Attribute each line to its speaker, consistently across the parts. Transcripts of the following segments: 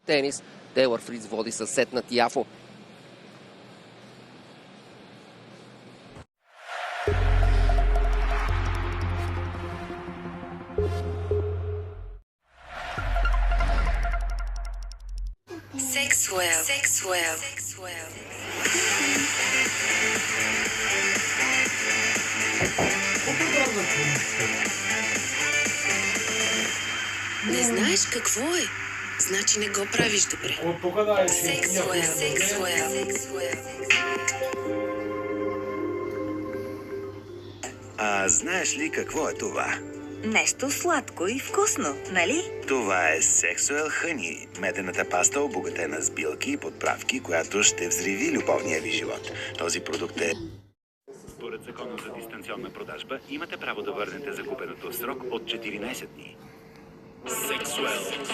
Speaker 1: тенис Тейлър Фриц води със сет на Тиафо.
Speaker 2: Sexwell. Не знаеш какво е? Значи не го правиш добре. Sexwell.
Speaker 3: Знаеш ли какво е това?
Speaker 4: Нещо сладко и вкусно, нали?
Speaker 3: Това е Sexwell Honey, медената паста, обогатена с билки и подправки, която ще взриви любовния ви живот. Този продукт е... Според закона за дистанционна продажба, имате право да върнете закупеното в срок от 14 дни. Sexwell.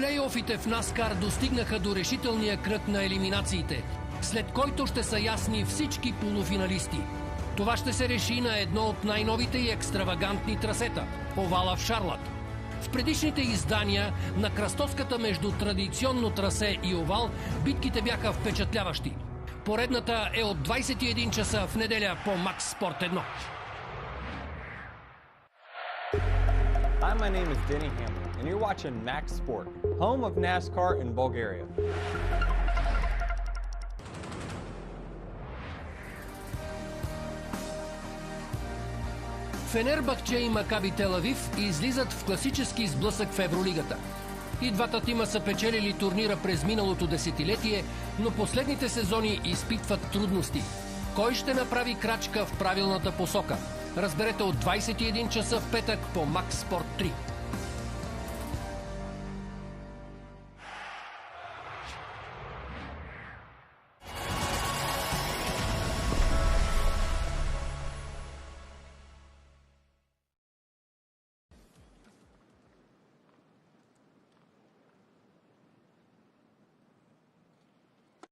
Speaker 5: Плейофите в NASCAR достигнаха до решителния кръг на елиминациите, след който ще са ясни всички полуфиналисти. Това ще се реши на едно от най-новите и екстравагантни трасета – овала в Шарлот. В предишните издания на кръстоската между традиционно трасе и овал битките бяха впечатляващи. Поредната е от 21 часа в неделя по Max Sport 1.
Speaker 6: Hi, my name is Denny Hamlin, and you're watching Max Sport, home of NASCAR in Bulgaria.
Speaker 5: Фенербахче и Макаби Тел Авив излизат в класически сблъсък в Евролигата. И двата тима са печелили турнира през миналото десетилетие, но последните сезони изпитват трудности. Кой ще направи крачка в правилната посока? Разберете от 21 часа в петък по Max Sport 3.